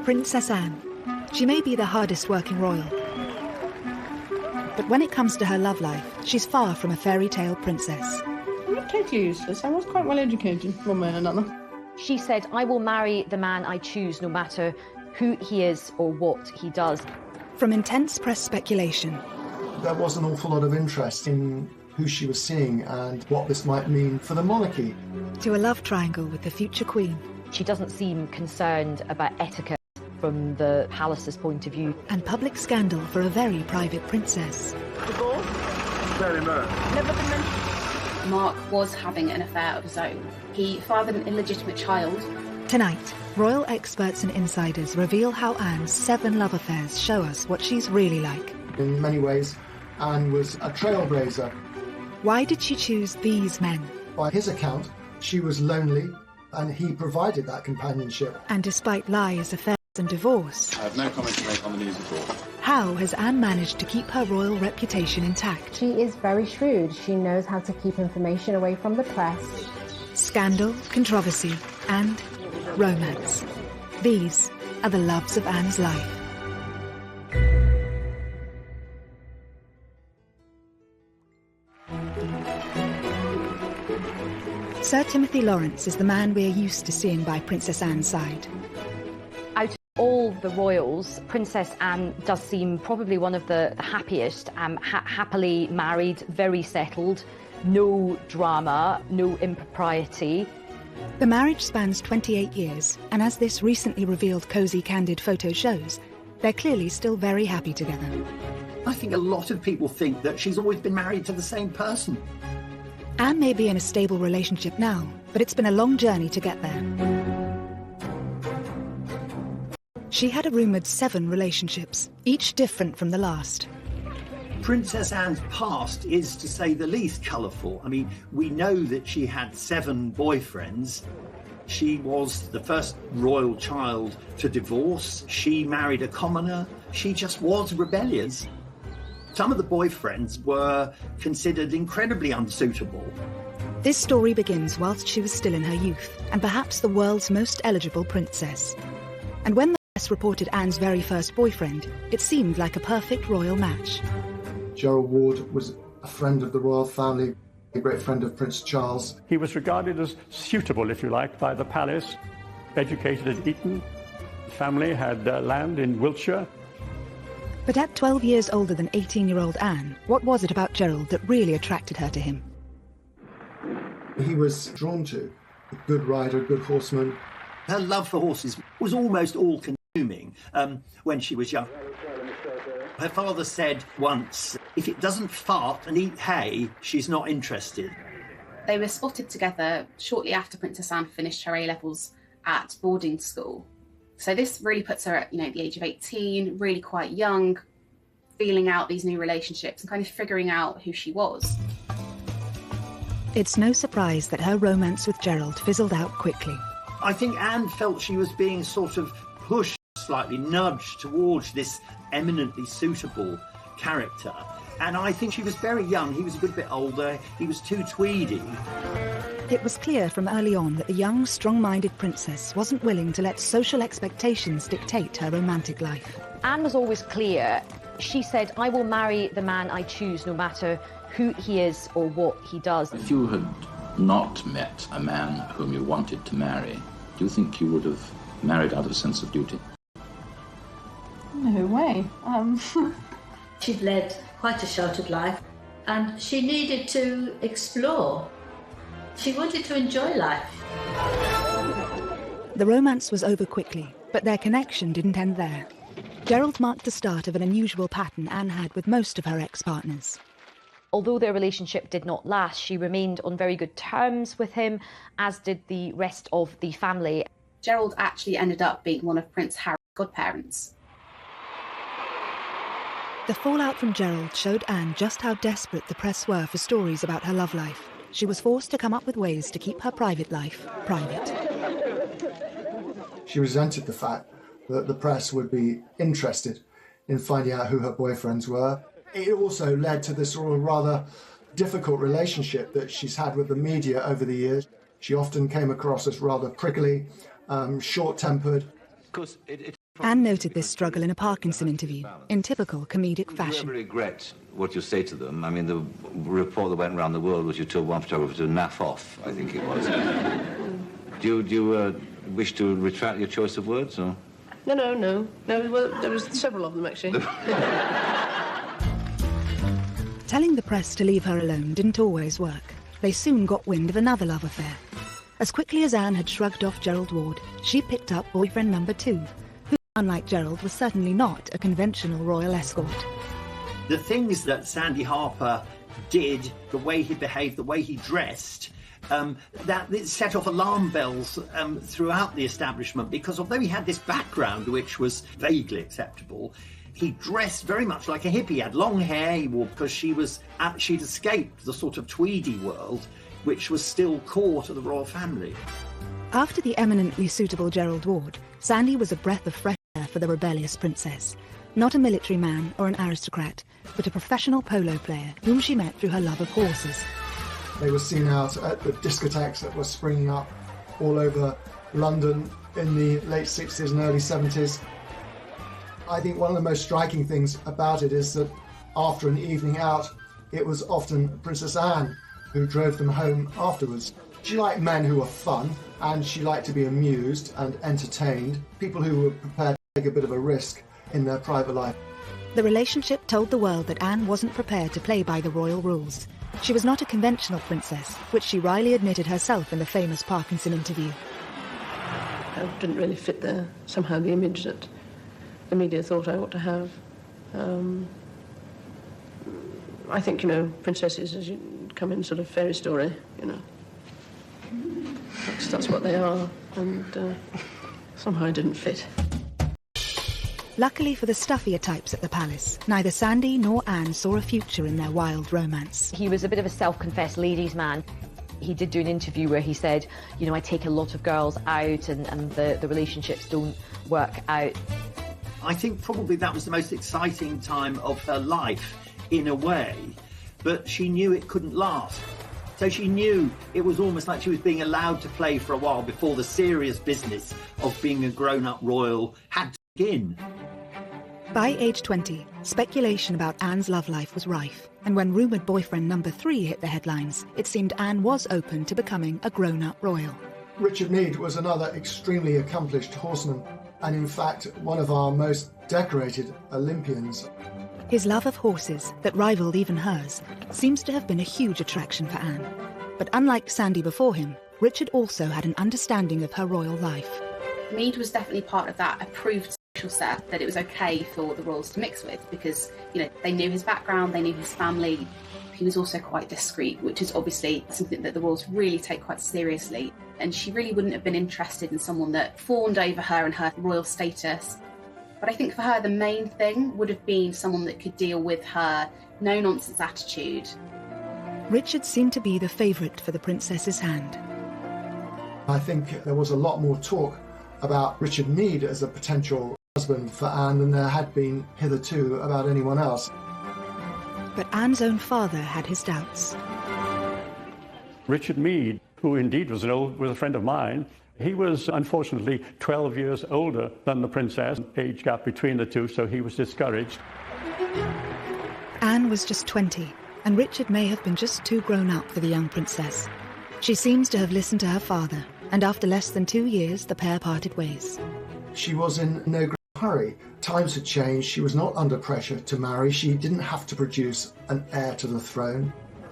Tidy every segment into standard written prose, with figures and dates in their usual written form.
Princess Anne. She may be the hardest working royal, but when it comes to her love life, she's far from a fairy tale princess. I'm not totally useless. I was quite well educated, one way and another. She said, "I will marry the man I choose, no matter who he is or what he does." From intense press speculation. There was an awful lot of interest in who she was seeing and what this might mean for the monarchy. To a love triangle with the future queen. She doesn't seem concerned about etiquette from the palace's point of view. And public scandal for a very private princess. Divorce? Very much. Never been mentioned. Mark was having an affair of his own. He fathered an illegitimate child. Tonight, royal experts and insiders reveal how Anne's 7 love affairs show us what she's really like. In many ways, Anne was a trailblazer. Why did she choose these men? By his account, she was lonely, and he provided that companionship. And despite lies, affairs and divorce... I have no comment to make on the news at all. How has Anne managed to keep her royal reputation intact? She is very shrewd. She knows how to keep information away from the press. Scandal, controversy, and romance. These are the loves of Anne's life. Sir Timothy Lawrence is the man we're used to seeing by Princess Anne's side. Out of all the royals, Princess Anne does seem probably one of the happiest, happily married, very settled, no drama, no impropriety. The marriage spans 28 years, and as this recently revealed cosy, candid photo shows, they're clearly still very happy together. I think a lot of people think that she's always been married to the same person. Anne may be in a stable relationship now, but it's been a long journey to get there. She had a rumoured 7 relationships, each different from the last. Princess Anne's past is, to say the least, colourful. I mean, we know that she had 7 boyfriends. She was the first royal child to divorce. She married a commoner. She just was rebellious. Some of the boyfriends were considered incredibly unsuitable. This story begins whilst she was still in her youth, and perhaps the world's most eligible princess. And when the press reported Anne's very first boyfriend, it seemed like a perfect royal match. Gerald Ward was a friend of the royal family, a great friend of Prince Charles. He was regarded as suitable, if you like, by the palace. Educated at Eton. Family had land in Wiltshire. But at 12 years older than 18-year-old Anne, what was it about Gerald that really attracted her to him? He was drawn to a good rider, a good horseman. Her love for horses was almost all-consuming when she was young. Her father said once, if it doesn't fart and eat hay, she's not interested. They were spotted together shortly after Princess Anne finished her A-levels at boarding school. So this really puts her at, the age of 18, really quite young, feeling out these new relationships and kind of figuring out who she was. It's no surprise that her romance with Gerald fizzled out quickly. I think Anne felt she was being sort of pushed, slightly nudged towards this eminently suitable character. And I think she was very young. He was a good bit older. He was too tweedy. It was clear from early on that the young, strong-minded princess wasn't willing to let social expectations dictate her romantic life. Anne was always clear. She said, "I will marry the man I choose, no matter who he is or what he does." If you had not met a man whom you wanted to marry, do you think you would have married out of a sense of duty? No way. She'd led quite a sheltered life, and she needed to explore. She wanted to enjoy life. The romance was over quickly, but their connection didn't end there. Gerald marked the start of an unusual pattern Anne had with most of her ex-partners. Although their relationship did not last, she remained on very good terms with him, as did the rest of the family. Gerald actually ended up being one of Prince Harry's godparents. The fallout from Gerald showed Anne just how desperate the press were for stories about her love life. She was forced to come up with ways to keep her private life private. She resented the fact that the press would be interested in finding out who her boyfriends were. It also led to this sort of rather difficult relationship that she's had with the media over the years. She often came across as rather prickly, short-tempered. Anne noted this struggle in a Parkinson interview, in typical comedic fashion. Do you ever regret what you say to them? I mean, the report that went around the world was you told one photographer to naff off, I think it was. Do you wish to retract your choice of words, or...? No. Well, there was several of them, actually. Telling the press to leave her alone didn't always work. They soon got wind of another love affair. As quickly as Anne had shrugged off Gerald Ward, she picked up boyfriend number 2, who, unlike Gerald, was certainly not a conventional royal escort. The things that Sandy Harper did, the way he behaved, the way he dressed, that it set off alarm bells throughout the establishment, because although he had this background which was vaguely acceptable, he dressed very much like a hippie. He had long hair, he wore, because she'd escaped the sort of tweedy world which was still core to the royal family. After the eminently suitable Gerald Ward, Sandy was a breath of fresh air for the rebellious princess. Not a military man or an aristocrat, but a professional polo player whom she met through her love of horses. They were seen out at the discotheques that were springing up all over London in the late 60s and early 70s. I think one of the most striking things about it is that after an evening out, it was often Princess Anne who drove them home afterwards. She liked men who were fun, and she liked to be amused and entertained, people who were prepared to take a bit of a risk in their private life. The relationship told the world that Anne wasn't prepared to play by the royal rules. She was not a conventional princess, which she wryly admitted herself in the famous Parkinson interview. I didn't really fit somehow the image that the media thought I ought to have. I think, princesses, as you come in sort of fairy story, that's what they are, and somehow I didn't fit. Luckily for the stuffier types at the palace, neither Sandy nor Anne saw a future in their wild romance. He was a bit of a self-confessed ladies' man. He did do an interview where he said, I take a lot of girls out and the relationships don't work out. I think probably that was the most exciting time of her life, in a way, but she knew it couldn't last. So she knew it was almost like she was being allowed to play for a while before the serious business of being a grown-up royal had to begin. By age 20, speculation about Anne's love life was rife, and when rumoured boyfriend number 3 hit the headlines, it seemed Anne was open to becoming a grown-up royal. Richard Meade was another extremely accomplished horseman, and in fact one of our most decorated Olympians. His love of horses, that rivalled even hers, seems to have been a huge attraction for Anne. But unlike Sandy before him, Richard also had an understanding of her royal life. Meade was definitely part of that approved social set that it was okay for the royals to mix with, because they knew his background, they knew his family. He was also quite discreet, which is obviously something that the royals really take quite seriously, and she really wouldn't have been interested in someone that fawned over her and her royal status. But I think for her the main thing would have been someone that could deal with her no-nonsense attitude. Richard seemed to be the favourite for the princess's hand. I think there was a lot more talk about Richard Meade as a potential husband for Anne than there had been hitherto about anyone else. But Anne's own father had his doubts. Richard Meade, who indeed was a friend of mine, he was unfortunately 12 years older than the princess, age gap between the two, so he was discouraged. Anne was just 20, and Richard may have been just too grown up for the young princess. She seems to have listened to her father, and after less than 2 years, the pair parted ways. She was in no great hurry. Times had changed. She was not under pressure to marry. She didn't have to produce an heir to the throne.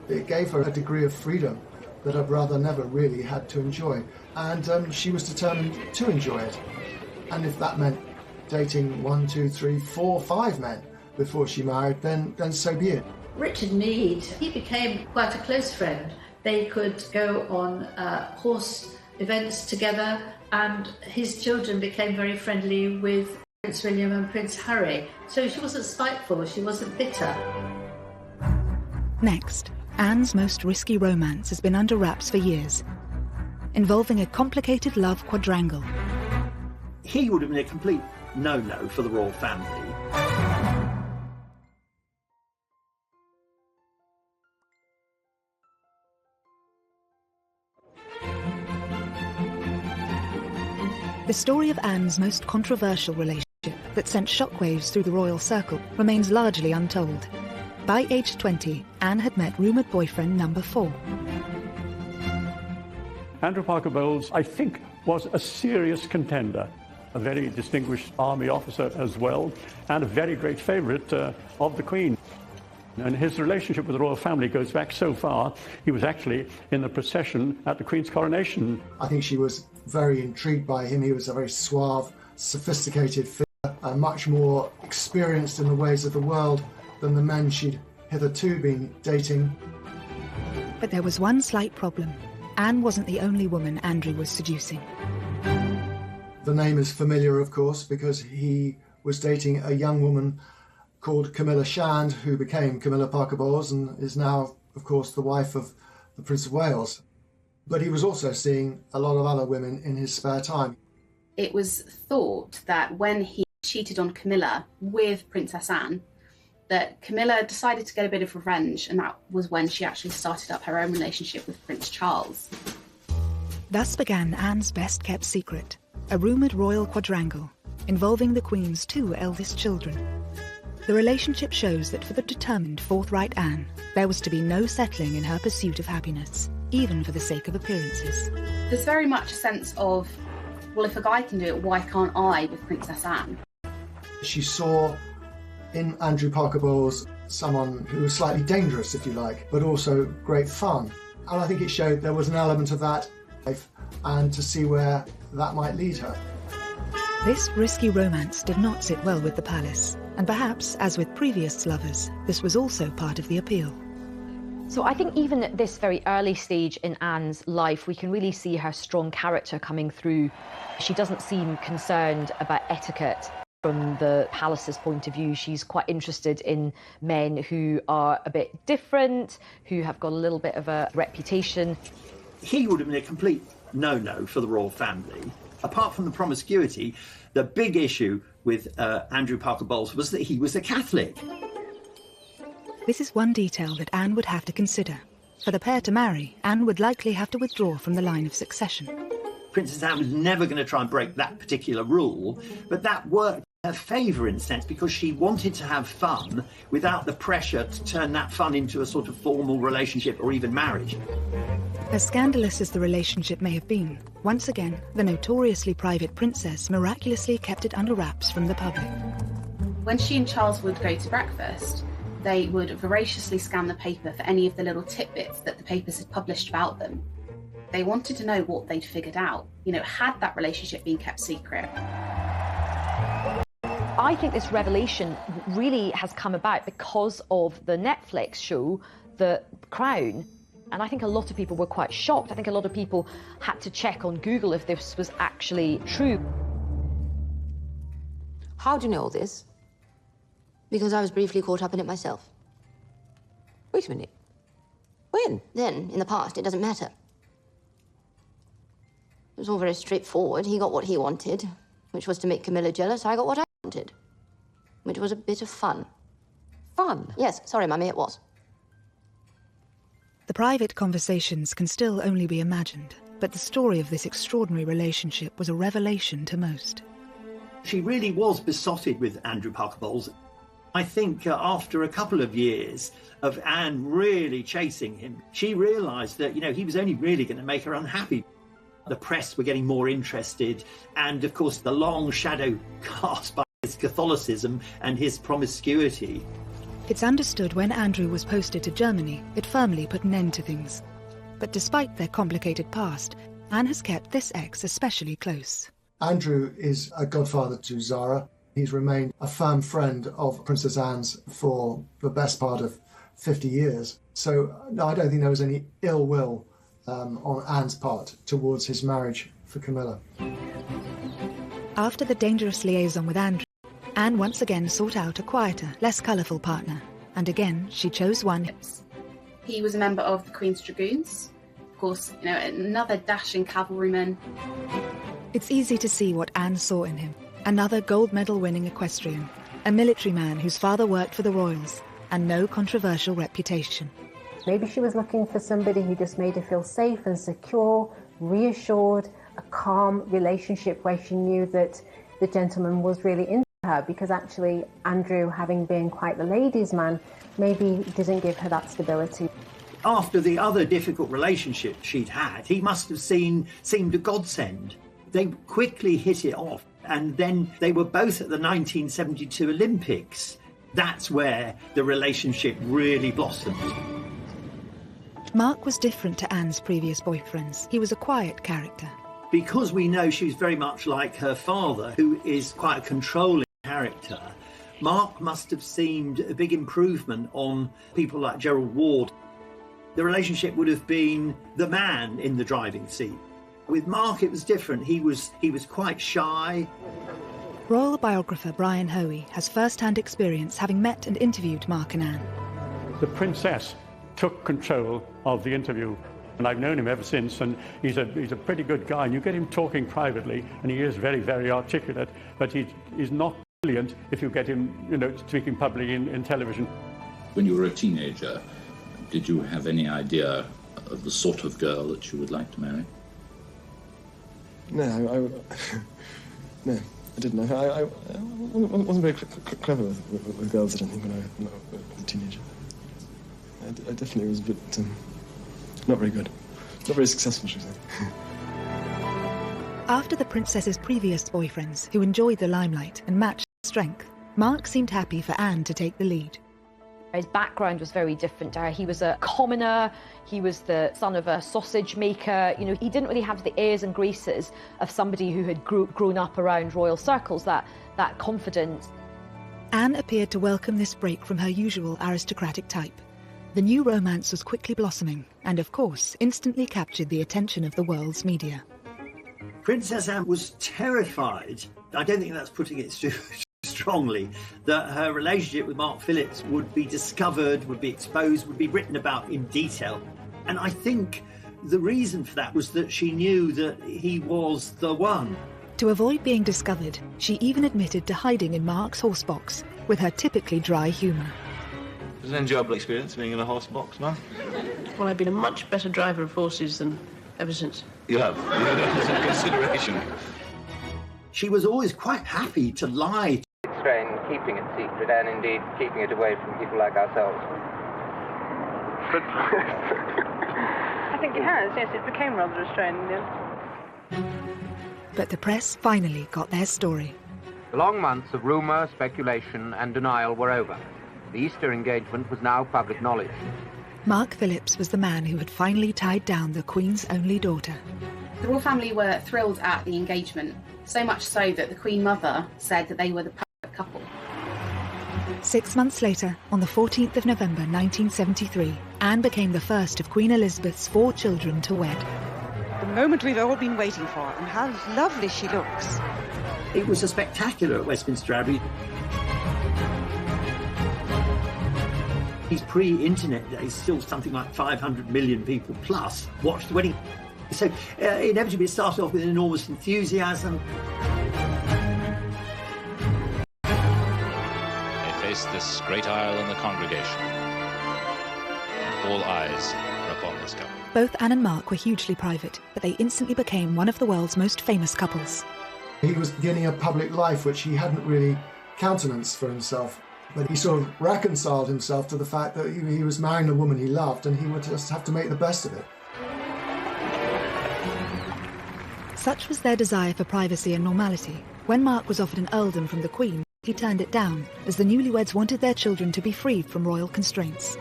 It gave her a degree of freedom that her brother never really had to enjoy. And she was determined to enjoy it. And if that meant dating 1, 2, 3, 4, 5 men before she married, then so be it. Richard Meade, he became quite a close friend. They could go on horse events together, and his children became very friendly with Prince William and Prince Harry. So she wasn't spiteful, she wasn't bitter. Next, Anne's most risky romance has been under wraps for years, involving a complicated love quadrangle. He would have been a complete no-no for the royal family. The story of Anne's most controversial relationship that sent shockwaves through the royal circle remains largely untold. By age 20, Anne had met rumoured boyfriend number 4. Andrew Parker Bowles, I think, was a serious contender, a very distinguished army officer as well, and a very great favourite of the Queen. And his relationship with the royal family goes back so far, he was actually in the procession at the Queen's coronation. I think she was very intrigued by him. He was a very suave, sophisticated figure, much more experienced in the ways of the world than the men she'd hitherto been dating. But there was one slight problem. Anne wasn't the only woman Andrew was seducing. The name is familiar, of course, because he was dating a young woman called Camilla Shand, who became Camilla Parker Bowles and is now, of course, the wife of the Prince of Wales. But he was also seeing a lot of other women in his spare time. It was thought that when he cheated on Camilla with Princess Anne, that Camilla decided to get a bit of revenge, and that was when she actually started up her own relationship with Prince Charles. Thus began Anne's best-kept secret, a rumoured royal quadrangle involving the Queen's 2 eldest children. The relationship shows that for the determined, forthright Anne, there was to be no settling in her pursuit of happiness, even for the sake of appearances. There's very much a sense of, well, if a guy can do it, why can't I with Princess Anne? She saw in Andrew Parker Bowles someone who was slightly dangerous, if you like, but also great fun. And I think it showed there was an element of that life, and to see where that might lead her. This risky romance did not sit well with the palace, and perhaps, as with previous lovers, this was also part of the appeal. So I think even at this very early stage in Anne's life, we can really see her strong character coming through. She doesn't seem concerned about etiquette from the palace's point of view. She's quite interested in men who are a bit different, who have got a little bit of a reputation. He would have been a complete no-no for the royal family. Apart from the promiscuity, the big issue with Andrew Parker Bowles was that he was a Catholic. This is one detail that Anne would have to consider. For the pair to marry, Anne would likely have to withdraw from the line of succession. Princess Anne was never going to try and break that particular rule, but that worked in her favour in a sense, because she wanted to have fun without the pressure to turn that fun into a sort of formal relationship or even marriage. As scandalous as the relationship may have been, once again, the notoriously private princess miraculously kept it under wraps from the public. When she and Charles would go to breakfast, they would voraciously scan the paper for any of the little tidbits that the papers had published about them. They wanted to know what they'd figured out. You know, had that relationship been kept secret? I think this revelation really has come about because of the Netflix show, The Crown. And I think a lot of people were quite shocked. I think a lot of people had to check on Google if this was actually true. How do you know all this? Because I was briefly caught up in it myself. Wait a minute. When? Then, in the past, it doesn't matter. It was all very straightforward. He got what he wanted, which was to make Camilla jealous. I got what I wanted, which was a bit of fun. Fun? Yes, sorry, Mummy, it was. The private conversations can still only be imagined, but the story of this extraordinary relationship was a revelation to most. She really was besotted with Andrew Parker Bowles. I think after a couple of years of Anne really chasing him, she realised that, you know, he was only really going to make her unhappy. The press were getting more interested, and of course the long shadow cast by his Catholicism and his promiscuity. It's understood when Andrew was posted to Germany, it firmly put an end to things. But despite their complicated past, Anne has kept this ex especially close. Andrew is a godfather to Zara. He's remained a firm friend of Princess Anne's for the best part of 50 years. So, no, I don't think there was any ill will on Anne's part towards his marriage for Camilla. After the dangerous liaison with Andrew, Anne once again sought out a quieter, less colourful partner, and again she chose one. He was a member of the Queen's Dragoons. Of course, you know, another dashing cavalryman. It's easy to see what Anne saw in him. Another gold medal winning equestrian, a military man whose father worked for the royals, and no controversial reputation. Maybe she was looking for somebody who just made her feel safe and secure, reassured, a calm relationship where she knew that the gentleman was really into her. her, because actually Andrew, having been quite the ladies' man, maybe didn't give her that stability. After the other difficult relationship she'd had, he must have seemed a godsend. They quickly hit it off, and then they were both at the 1972 Olympics. That's where the relationship really blossomed. Mark was different to Anne's previous boyfriends. He was a quiet character. Because we know she was very much like her father, who is quite a controlling character, Mark must have seemed a big improvement on people like Gerald Ward. The relationship would have been the man in the driving seat. With Mark, it was different. He was quite shy. Royal biographer Brian Hoey has first-hand experience having met and interviewed Mark and Anne. The princess took control of the interview, and I've known him ever since, and he's a pretty good guy, and you get him talking privately, and he is very, very articulate, but he's not brilliant if you get him, speaking publicly in television. When you were a teenager, did you have any idea of the sort of girl that you would like to marry? No, no, I didn't. I wasn't very clever with girls, I don't think, when I was a teenager. I definitely was a bit not very good. Not very successful, should we say. After the princess's previous boyfriends, who enjoyed the limelight and matched their strength, Mark seemed happy for Anne to take the lead. His background was very different to her. He was a commoner, he was the son of a sausage maker. He didn't really have the airs and graces of somebody who had grown up around royal circles, that confidence. Anne appeared to welcome this break from her usual aristocratic type. The new romance was quickly blossoming and, of course, instantly captured the attention of the world's media. Princess Anne was terrified. I don't think that's putting it too strongly, that her relationship with Mark Phillips would be discovered, would be exposed, would be written about in detail. And I think the reason for that was that she knew that he was the one. To avoid being discovered, she even admitted to hiding in Mark's horse box with her typically dry humour. It was an enjoyable experience being in a horse box, no? Well, I've been a much better driver of horses than ever since. You have? That's a consideration. She was always quite happy to lie. It's strange keeping it secret and indeed keeping it away from people like ourselves. But I think it has, yes, it became rather restrained, yes. But the press finally got their story. The long months of rumour, speculation and denial were over. The Easter engagement was now public knowledge. Mark Phillips was the man who had finally tied down the Queen's only daughter. The royal family were thrilled at the engagement, so much so that the Queen Mother said that they were the perfect couple. 6 months later, on the 14th of November 1973, Anne became the first of Queen Elizabeth's 4 children to wed. The moment we've all been waiting for, and how lovely she looks. It was a spectacular at Westminster Abbey. These pre-internet days, still something like 500 million people plus watched the wedding. So inevitably it started off with enormous enthusiasm. They faced this great aisle in the congregation. All eyes were upon this couple. Both Anne and Mark were hugely private, but they instantly became one of the world's most famous couples. He was beginning a public life which he hadn't really countenanced for himself. But he sort of reconciled himself to the fact that he was marrying a woman he loved and he would just have to make the best of it. Such was their desire for privacy and normality. When Mark was offered an earldom from the Queen, he turned it down, as the newlyweds wanted their children to be freed from royal constraints.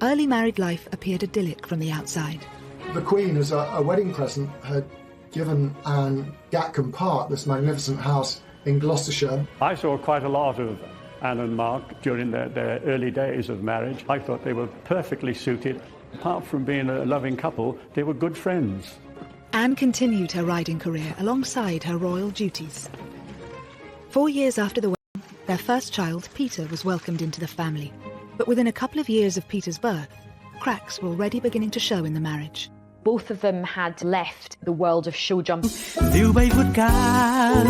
Early married life appeared idyllic from the outside. The Queen, as a wedding present, had given Anne Gatcombe Park, this magnificent house in Gloucestershire. I saw quite a lot of Anne and Mark during their early days of marriage. I thought they were perfectly suited. Apart from being a loving couple, they were good friends. Anne continued her riding career alongside her royal duties. 4 years after the wedding, their first child, Peter, was welcomed into the family. But within a couple of years of Peter's birth, cracks were already beginning to show in the marriage. Both of them had left the world of show jump. Diều bay vút cao,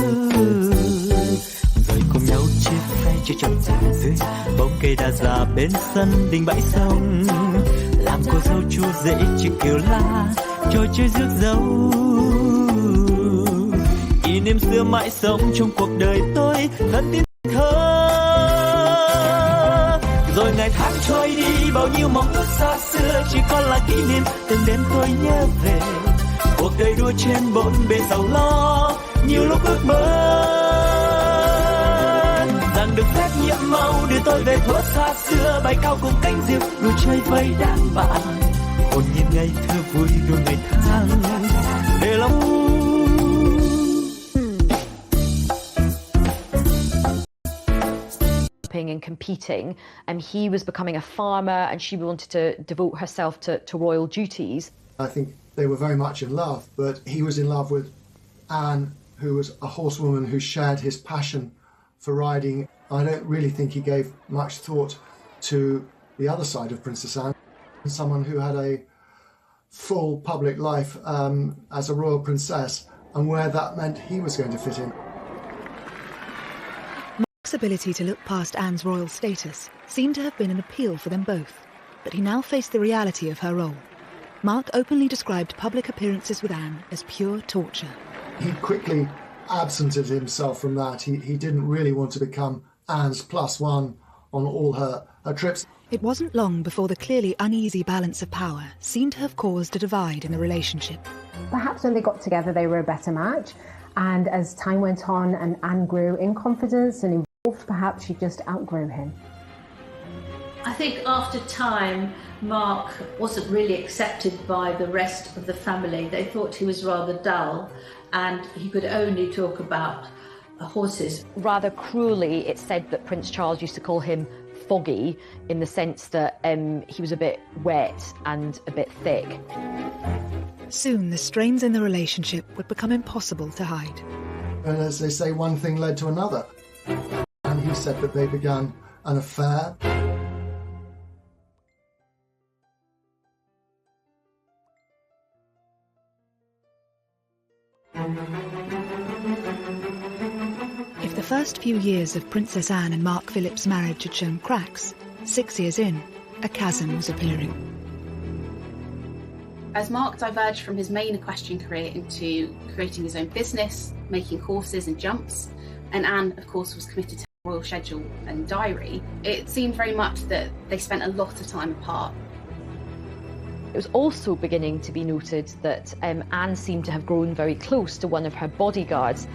rồi cùng nhau chia tay chia chọn rừng rơi, bóng cây đa già bên sân đình bãi sông, làm cô dâu chú rể chiếc kiều la, trò chơi rước dâu. Kỷ niệm xưa mãi sống trong cuộc đời tôi, thân tin ngày tháng trôi đi, bao nhiêu mong ước xa xưa chỉ còn là kỷ niệm. Từng đêm tôi nhớ về cuộc đời đua trên bốn bề sầu lo, nhiều lúc ước mơ rằng được phép nhiệm màu đưa tôi về thuở xa xưa, bay cao cùng cánh diều đua chơi với đám bạn, hồn nhiên ngày thơ vui đua ngày tháng để lòng. And competing, and he was becoming a farmer and she wanted to devote herself to royal duties. I think they were very much in love, but he was in love with Anne, who was a horsewoman who shared his passion for riding. I don't really think he gave much thought to the other side of Princess Anne, someone who had a full public life as a royal princess, and where that meant he was going to fit in. Mark's ability to look past Anne's royal status seemed to have been an appeal for them both, but he now faced the reality of her role. Mark openly described public appearances with Anne as pure torture. He quickly absented himself from that. He didn't really want to become Anne's +1 on all her trips. It wasn't long before the clearly uneasy balance of power seemed to have caused a divide in the relationship. Perhaps when they got together they were a better match, and as time went on and Anne grew in confidence and evolved, perhaps she just outgrew him. I think after time, Mark wasn't really accepted by the rest of the family. They thought he was rather dull and he could only talk about horses. Rather cruelly, it's said that Prince Charles used to call him foggy, in the sense that he was a bit wet and a bit thick. Soon the strains in the relationship would become impossible to hide. And as they say, one thing led to another. And he said that they began an affair. If the first few years of Princess Anne and Mark Philip's marriage had shown cracks, 6 years in, a chasm was appearing. As Mark diverged from his main equestrian career into creating his own business, making horses and jumps, and Anne, of course, was committed to her royal schedule and diary, it seemed very much that they spent a lot of time apart. It was also beginning to be noted that Anne seemed to have grown very close to one of her bodyguards.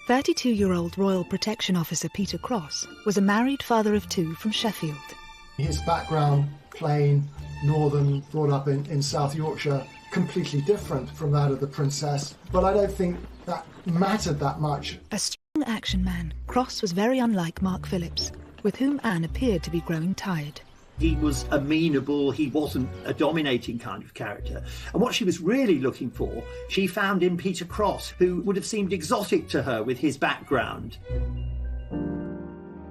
32-year-old Royal Protection Officer Peter Cross was a married father of 2 from Sheffield. His background, plain, northern, brought up in South Yorkshire, completely different from that of the princess, but I don't think that mattered that much. A strong action man, Cross was very unlike Mark Phillips, with whom Anne appeared to be growing tired. He was amenable, he wasn't a dominating kind of character. And what she was really looking for, she found in Peter Cross, who would have seemed exotic to her with his background.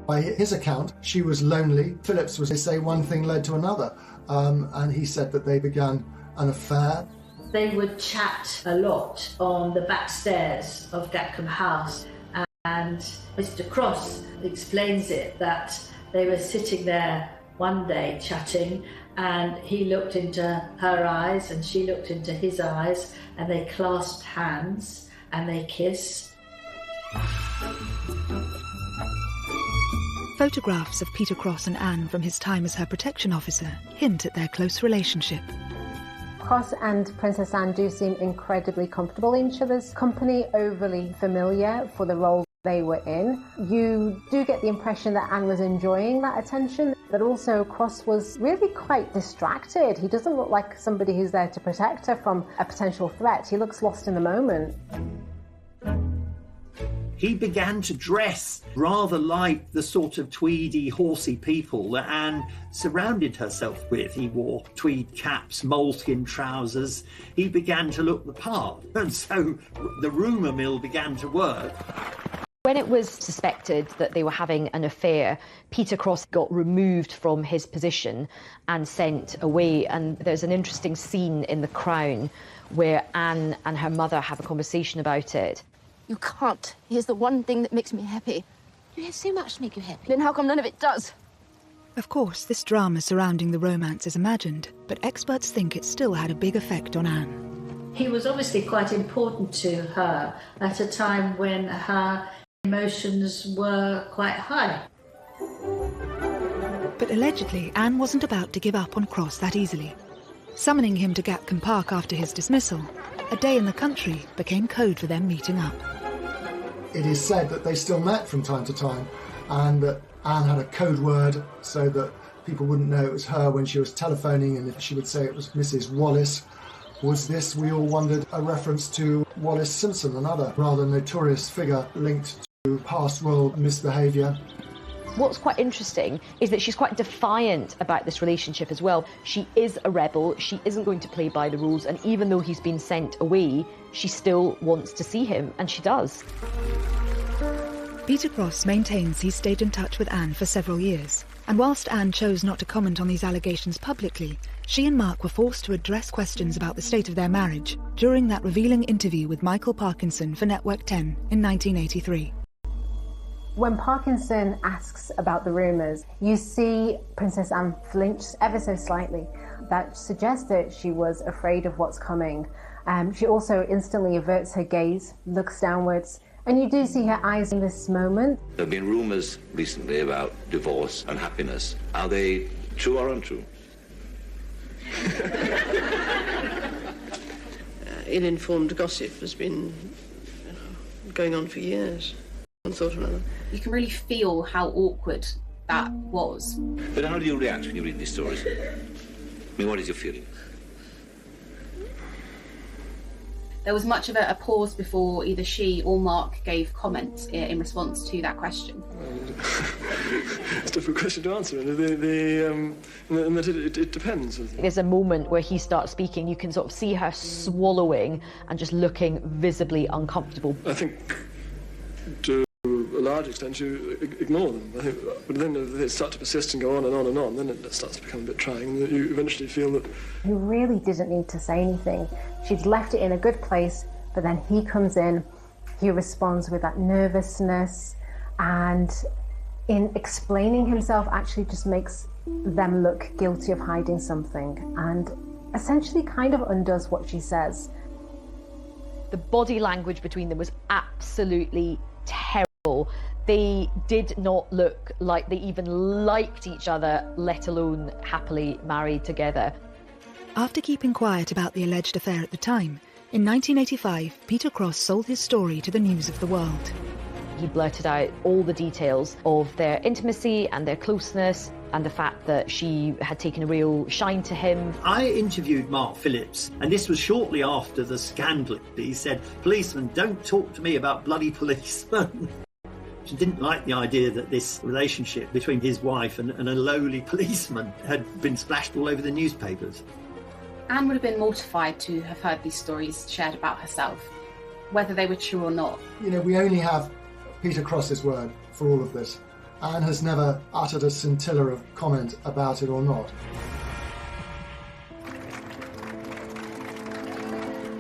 By his account, she was lonely. Phillips was, they say, one thing led to another. And he said that they began an affair. They would chat a lot on the back stairs of Gatcombe House. And Mr. Cross explains it that they were sitting there one day chatting, and he looked into her eyes and she looked into his eyes, and they clasped hands and they kissed. Photographs of Peter Cross and Anne from his time as her protection officer hint at their close relationship. Cross and Princess Anne do seem incredibly comfortable in each other's company, overly familiar for the role they were in. You do get the impression that Anne was enjoying that attention, but also Cross was really quite distracted. He doesn't look like somebody who's there to protect her from a potential threat. He looks lost in the moment. He began to dress rather like the sort of tweedy, horsey people that Anne surrounded herself with. He wore tweed caps, moleskin trousers. He began to look the part, and so the rumour mill began to work. When it was suspected that they were having an affair, Peter Cross got removed from his position and sent away. And there's an interesting scene in The Crown where Anne and her mother have a conversation about it. You can't. Here's the one thing that makes me happy. You have so much to make you happy. Then how come none of it does? Of course, this drama surrounding the romance is imagined, but experts think it still had a big effect on Anne. He was obviously quite important to her at a time when her emotions were quite high. But allegedly, Anne wasn't about to give up on Cross that easily. Summoning him to Gatcombe Park after his dismissal, a day in the country became code for them meeting up. It is said that they still met from time to time, and that Anne had a code word so that people wouldn't know it was her when she was telephoning, and if she would say it was Mrs. Wallace. Was this, we all wondered, a reference to Wallace Simpson, another rather notorious figure linked to past royal misbehaviour? What's quite interesting is that she's quite defiant about this relationship as well. She is a rebel, she isn't going to play by the rules, and even though he's been sent away, she still wants to see him, and she does. Peter Cross maintains he stayed in touch with Anne for several years, and whilst Anne chose not to comment on these allegations publicly, she and Mark were forced to address questions about the state of their marriage during that revealing interview with Michael Parkinson for Network 10 in 1983. When Parkinson asks about the rumours, you see Princess Anne flinch ever so slightly. That suggests that she was afraid of what's coming. She also instantly averts her gaze, looks downwards, and you do see her eyes in this moment. There have been rumours recently about divorce and happiness. Are they true or untrue? Ill-informed gossip has been going on for years. One thought or another. You can really feel how awkward that was. But how do you react when you read these stories? I mean, what is your feeling? There was much of a pause before either she or Mark gave comment in response to that question. It's a difficult question to answer, and that it depends. There's a moment where he starts speaking, you can sort of see her swallowing and just looking visibly uncomfortable. I think to a large extent you ignore them. I think, but then if they start to persist and go on and on and on, then it starts to become a bit trying, and you eventually feel that... He really didn't need to say anything. She'd left it in a good place, but then he comes in, he responds with that nervousness, and in explaining himself actually just makes them look guilty of hiding something, and essentially kind of undoes what she says. The body language between them was absolutely terrible. They did not look like they even liked each other, let alone happily married together. After keeping quiet about the alleged affair at the time, in 1985, Peter Cross sold his story to the News of the World. He blurted out all the details of their intimacy and their closeness, and the fact that she had taken a real shine to him. I interviewed Mark Phillips, and this was shortly after the scandal. He said, "Policeman, don't talk to me about bloody policemen." She didn't like the idea that this relationship between his wife and a lowly policeman had been splashed all over the newspapers. Anne would have been mortified to have heard these stories shared about herself, whether they were true or not. You know, we only have Peter Cross's word for all of this. Anne has never uttered a scintilla of comment about it or not.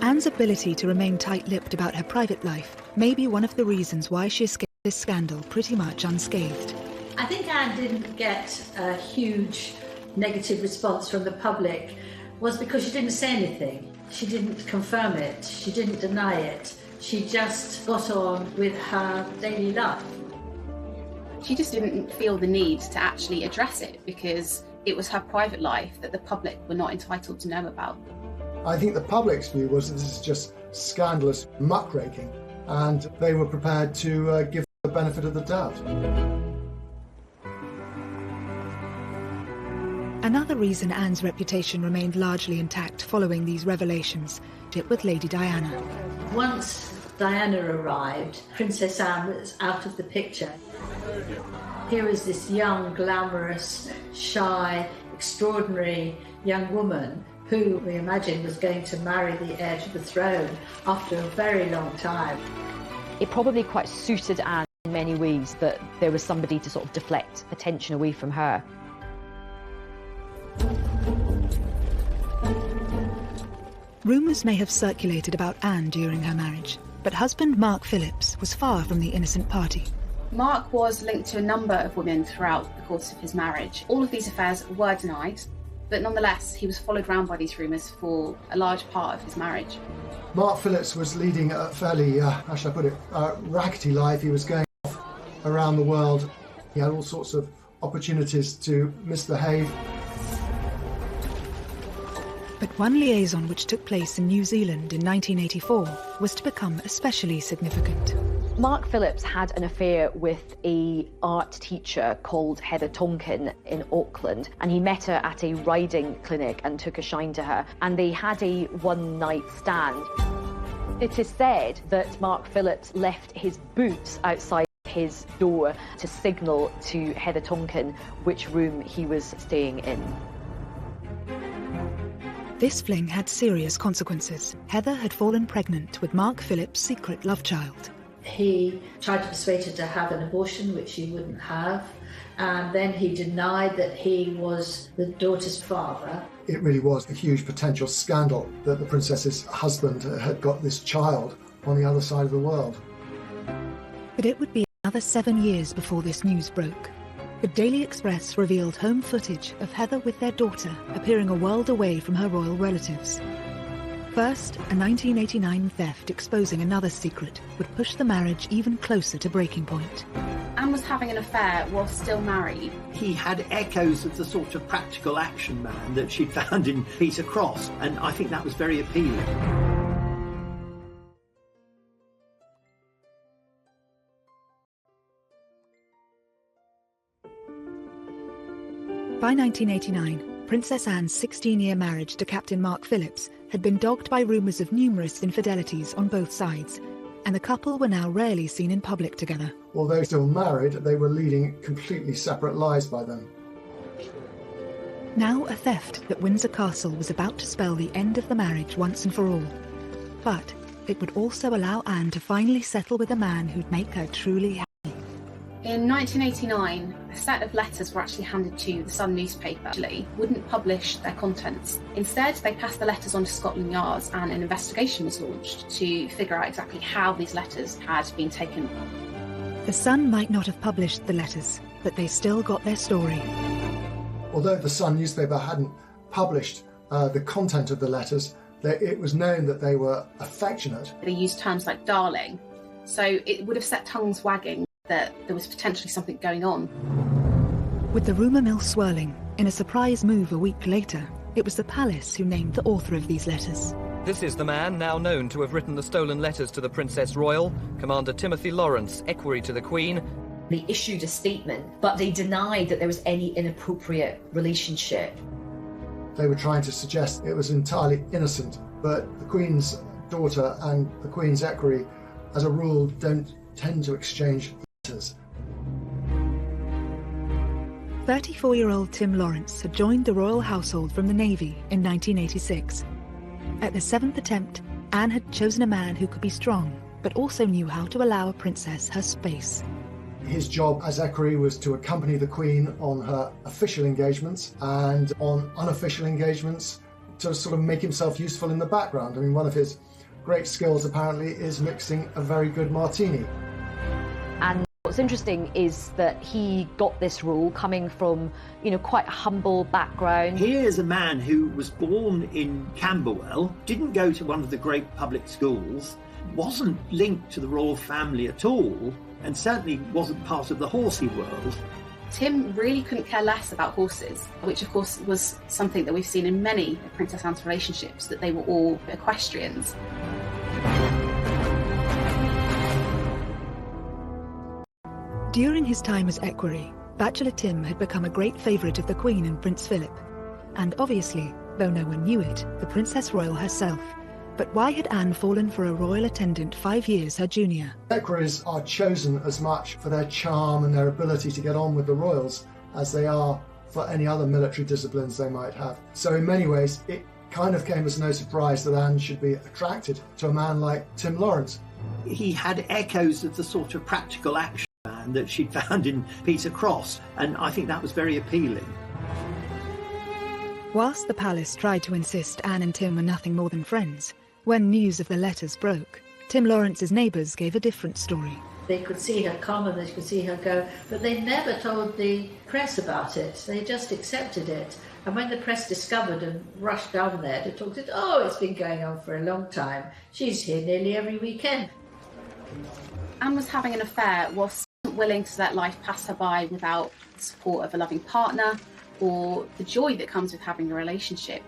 Anne's ability to remain tight-lipped about her private life may be one of the reasons why she escaped this scandal pretty much unscathed. I think Anne didn't get a huge negative response from the public was because she didn't say anything. She didn't confirm it. She didn't deny it. She just got on with her daily life. She just didn't feel the need to actually address it because it was her private life that the public were not entitled to know about. I think the public's view was that this is just scandalous muckraking, and they were prepared to give the benefit of the doubt. Another reason Anne's reputation remained largely intact following these revelations, it with Lady Diana. Once Diana arrived, Princess Anne was out of the picture. Here is this young, glamorous, shy, extraordinary young woman who we imagine was going to marry the heir to the throne after a very long time. It probably quite suited Anne in many ways that there was somebody to sort of deflect attention away from her. Rumours may have circulated about Anne during her marriage, but husband Mark Phillips was far from the innocent party. Mark was linked to a number of women throughout the course of his marriage. All of these affairs were denied, but nonetheless he was followed around by these rumours for a large part of his marriage. Mark Phillips was leading a fairly, how shall I put it, rackety life. He was going off around the world. He had all sorts of opportunities to misbehave. But one liaison which took place in New Zealand in 1984 was to become especially significant. Mark Phillips had an affair with an art teacher called Heather Tonkin in Auckland, and he met her at a riding clinic and took a shine to her, and they had a one-night stand. It is said that Mark Phillips left his boots outside his door to signal to Heather Tonkin which room he was staying in. This fling had serious consequences. Heather had fallen pregnant with Mark Phillips' secret love child. He tried to persuade her to have an abortion, which she wouldn't have, and then he denied that he was the daughter's father. It really was a huge potential scandal that the princess's husband had got this child on the other side of the world. But it would be another 7 years before this news broke. The Daily Express revealed home footage of Heather with their daughter appearing a world away from her royal relatives. First, a 1989 theft exposing another secret would push the marriage even closer to breaking point. Anne was having an affair while still married. He had echoes of the sort of practical action man that she'd found in Peter Cross, and I think that was very appealing. By 1989, Princess Anne's 16-year marriage to Captain Mark Phillips had been dogged by rumours of numerous infidelities on both sides, and the couple were now rarely seen in public together. Although still married, they were leading completely separate lives by then. Now a theft at Windsor Castle was about to spell the end of the marriage once and for all. But it would also allow Anne to finally settle with a man who'd make her truly happy. In 1989, a set of letters were actually handed to the Sun newspaper. Actually, wouldn't publish their contents. Instead, they passed the letters on to Scotland Yard, and an investigation was launched to figure out exactly how these letters had been taken. The Sun might not have published the letters, but they still got their story. Although the Sun newspaper hadn't published the content of the letters, it was known that they were affectionate. They used terms like darling, so it would have set tongues wagging that there was potentially something going on. With the rumour mill swirling, in a surprise move a week later, it was the palace who named the author of these letters. This is the man now known to have written the stolen letters to the Princess Royal, Commander Timothy Lawrence, equerry to the Queen. They issued a statement, but they denied that there was any inappropriate relationship. They were trying to suggest it was entirely innocent, but the Queen's daughter and the Queen's equerry, as a rule, don't tend to exchange letters. 34-year-old Tim Lawrence had joined the royal household from the Navy in 1986. At the 7th attempt, Anne had chosen a man who could be strong, but also knew how to allow a princess her space. His job as equerry was to accompany the Queen on her official engagements, and on unofficial engagements to sort of make himself useful in the background. I mean, one of his great skills apparently is mixing a very good martini. And what's interesting is that he got this role coming from, quite a humble background. Here's a man who was born in Camberwell, didn't go to one of the great public schools, wasn't linked to the royal family at all, and certainly wasn't part of the horsey world. Tim really couldn't care less about horses, which of course was something that we've seen in many of Princess Anne's relationships, that they were all equestrians. During his time as equerry, Bachelor Tim had become a great favourite of the Queen and Prince Philip. And obviously, though no one knew it, the Princess Royal herself. But why had Anne fallen for a royal attendant 5 years her junior? Equerries are chosen as much for their charm and their ability to get on with the royals as they are for any other military disciplines they might have. So in many ways, it kind of came as no surprise that Anne should be attracted to a man like Tim Lawrence. He had echoes of the sort of practical action man that she'd found in Peter Cross, and I think that was very appealing. Whilst the palace tried to insist Anne and Tim were nothing more than friends, when news of the letters broke, Tim Lawrence's neighbours gave a different story. They could see her come and they could see her go, but they never told the press about it. They just accepted it. And when the press discovered and rushed down there to talk to it, it's been going on for a long time. She's here nearly every weekend. Anne was having an affair whilst wasn't willing to let life pass her by without the support of a loving partner or the joy that comes with having a relationship.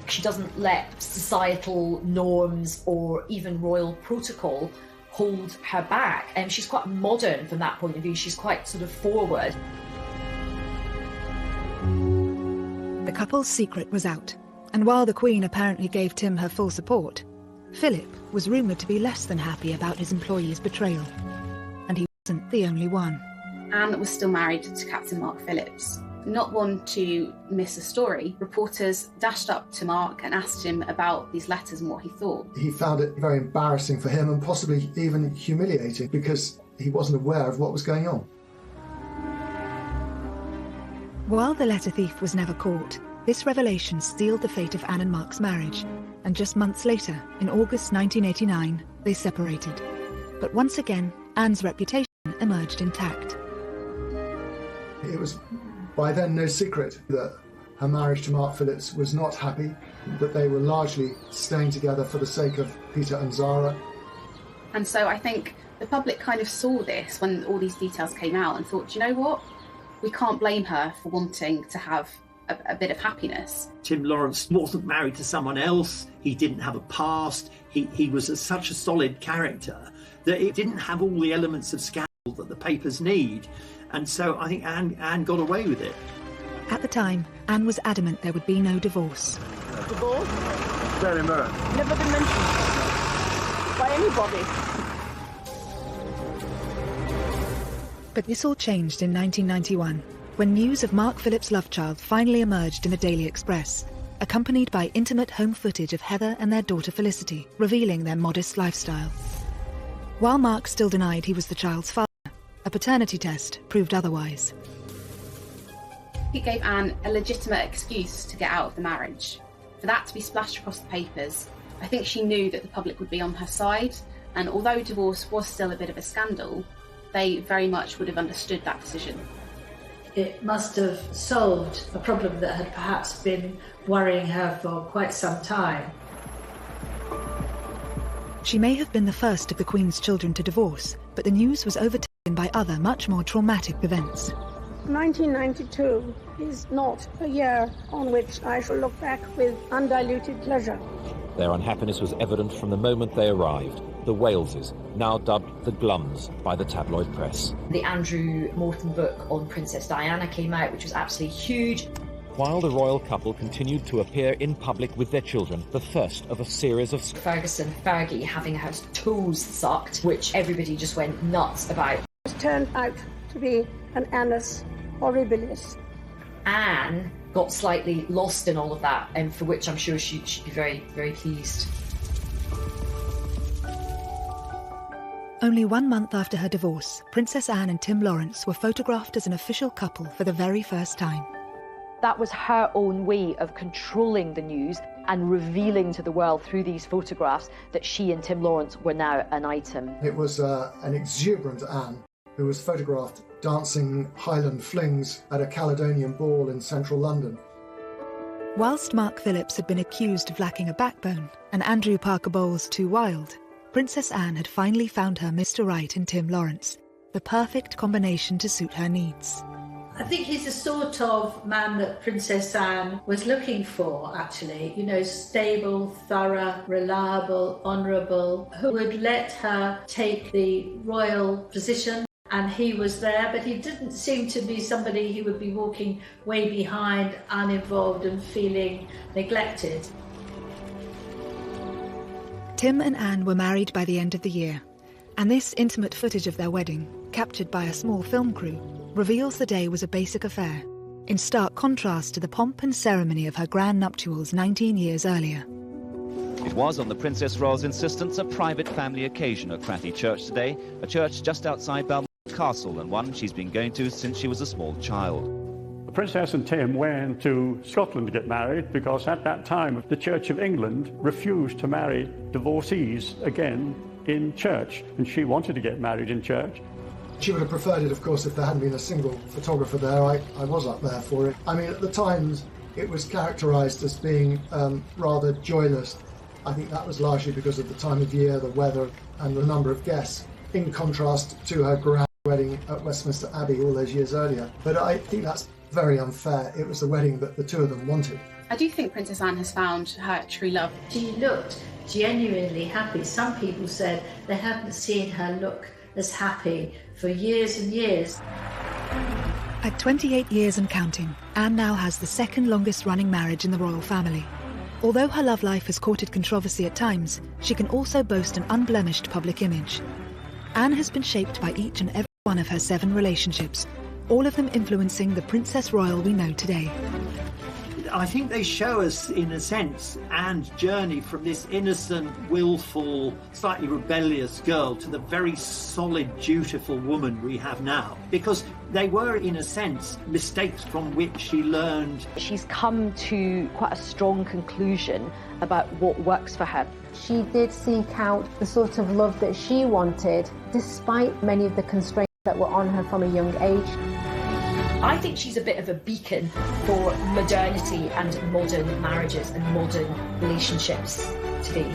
She doesn't let societal norms or even royal protocol hold her back. And she's quite modern from that point of view. She's quite sort of forward. The couple's secret was out, and while the Queen apparently gave Tim her full support, Philip was rumoured to be less than happy about his employee's betrayal. And he wasn't the only one. Anne was still married to Captain Mark Phillips. Not one to miss a story, reporters dashed up to Mark and asked him about these letters and what he thought. He found it very embarrassing for him and possibly even humiliating because he wasn't aware of what was going on. While the letter thief was never caught, this revelation sealed the fate of Anne and Mark's marriage, and just months later, in August 1989, they separated. But once again, Anne's reputation emerged intact. It was by then no secret that her marriage to Mark Phillips was not happy, that they were largely staying together for the sake of Peter and Zara. And so I think the public kind of saw this when all these details came out and thought, you know what? We can't blame her for wanting to have a bit of happiness. Tim Lawrence wasn't married to someone else. He didn't have a past. He was such a solid character that it didn't have all the elements of scandal that the papers need. And so I think Anne got away with it. At the time, Anne was adamant there would be no divorce. Divorce? Very Mirror. Never been mentioned by anybody. But this all changed in 1991, when news of Mark Phillips' love child finally emerged in the Daily Express, accompanied by intimate home footage of Heather and their daughter Felicity, revealing their modest lifestyle. While Mark still denied he was the child's father, a paternity test proved otherwise. It gave Anne a legitimate excuse to get out of the marriage. For that to be splashed across the papers, I think she knew that the public would be on her side, and although divorce was still a bit of a scandal, they very much would have understood that decision. It must have solved a problem that had perhaps been worrying her for quite some time. She may have been the first of the Queen's children to divorce, but the news was overtaken by other much more traumatic events. 1992 is not a year on which I shall look back with undiluted pleasure. Their unhappiness was evident from the moment they arrived. The Waleses, now dubbed the Glums by the tabloid press. The Andrew Morton book on Princess Diana came out, which was absolutely huge. While the royal couple continued to appear in public with their children, the first of a series of Fergie having her toes sucked, which everybody just went nuts about. It turned out to be an annus horribilis. Anne got slightly lost in all of that, and for which I'm sure she'd be very, very pleased. Only 1 month after her divorce, Princess Anne and Tim Lawrence were photographed as an official couple for the very first time. That was her own way of controlling the news and revealing to the world through these photographs that she and Tim Lawrence were now an item. It was an exuberant Anne who was photographed dancing Highland flings at a Caledonian ball in central London. Whilst Mark Phillips had been accused of lacking a backbone and Andrew Parker Bowles too wild, Princess Anne had finally found her Mr. Right in Tim Lawrence, the perfect combination to suit her needs. I think he's the sort of man that Princess Anne was looking for, actually. You know, stable, thorough, reliable, honourable, who would let her take the royal position. And he was there, but he didn't seem to be somebody who would be walking way behind, uninvolved and feeling neglected. Tim and Anne were married by the end of the year, and this intimate footage of their wedding, captured by a small film crew, reveals the day was a basic affair, in stark contrast to the pomp and ceremony of her grand nuptials 19 years earlier. It was, on the Princess Royal's insistence, a private family occasion at Cratty Church today, a church just outside Balmoral Castle, and one she's been going to since she was a small child. The Princess and Tim went to Scotland to get married because at that time the Church of England refused to marry divorcees again in church, and she wanted to get married in church. She would have preferred it, of course, if there hadn't been a single photographer there. I was up there for it. I mean, at the Times, it was characterised as being rather joyless. I think that was largely because of the time of year, the weather, and the number of guests, in contrast to her grand wedding at Westminster Abbey all those years earlier. But I think that's very unfair. It was the wedding that the two of them wanted. I do think Princess Anne has found her true love. She looked genuinely happy. Some people said they haven't seen her look as happy for years and years. At 28 years and counting, Anne now has the second longest running marriage in the royal family. Although her love life has courted controversy at times, she can also boast an unblemished public image. Anne has been shaped by each and every one of her 7 relationships, all of them influencing the Princess Royal we know today. I think they show us, in a sense, Anne's journey from this innocent, willful, slightly rebellious girl to the very solid, dutiful woman we have now. Because they were, in a sense, mistakes from which she learned. She's come to quite a strong conclusion about what works for her. She did seek out the sort of love that she wanted, despite many of the constraints that were on her from a young age. I think she's a bit of a beacon for modernity and modern marriages and modern relationships today.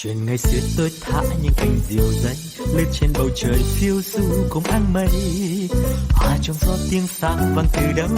Chuyện ngày xưa tôi thả những cành diều dây lên trên bầu trời phiêu du cùng áng mây, hòa trong gió tiếng xa vang từ đâu.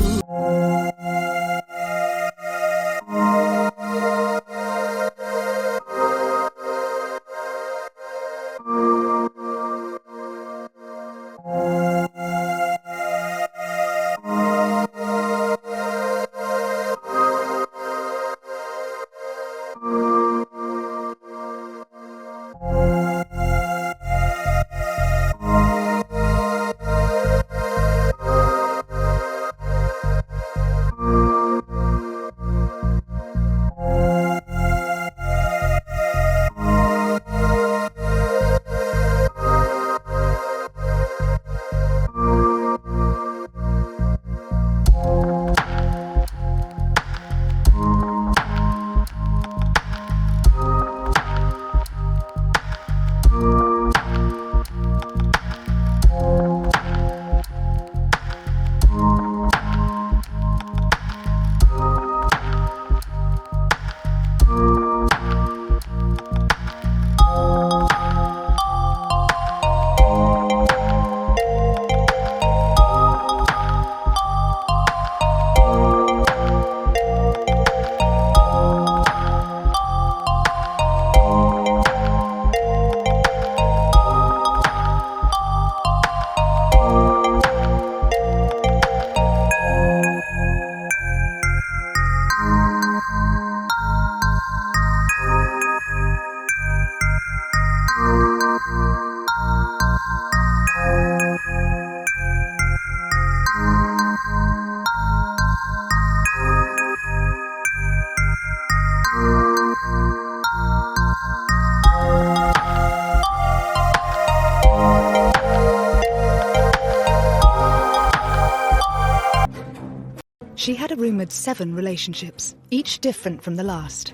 She had a rumoured 7 relationships, each different from the last.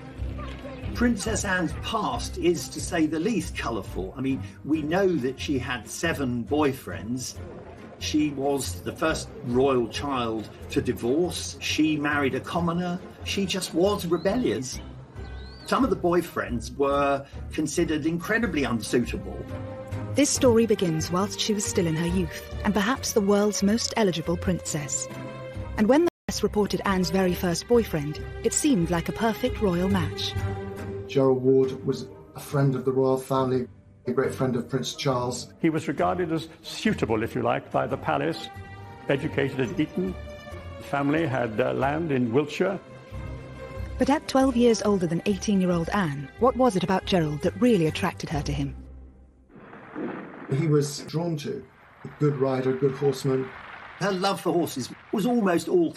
Princess Anne's past is, to say the least, colourful. I mean, we know that she had 7 boyfriends. She was the first royal child to divorce. She married a commoner. She just was rebellious. Some of the boyfriends were considered incredibly unsuitable. This story begins whilst she was still in her youth, and perhaps the world's most eligible princess. And when the press reported Anne's very first boyfriend, it seemed like a perfect royal match. Gerald Ward was a friend of the royal family, a great friend of Prince Charles. He was regarded as suitable, if you like, by the palace, educated at Eton. The family had land in Wiltshire. But at 12 years older than 18-year-old Anne, what was it about Gerald that really attracted her to him? He was drawn to a good rider, a good horseman. Her love for horses was almost all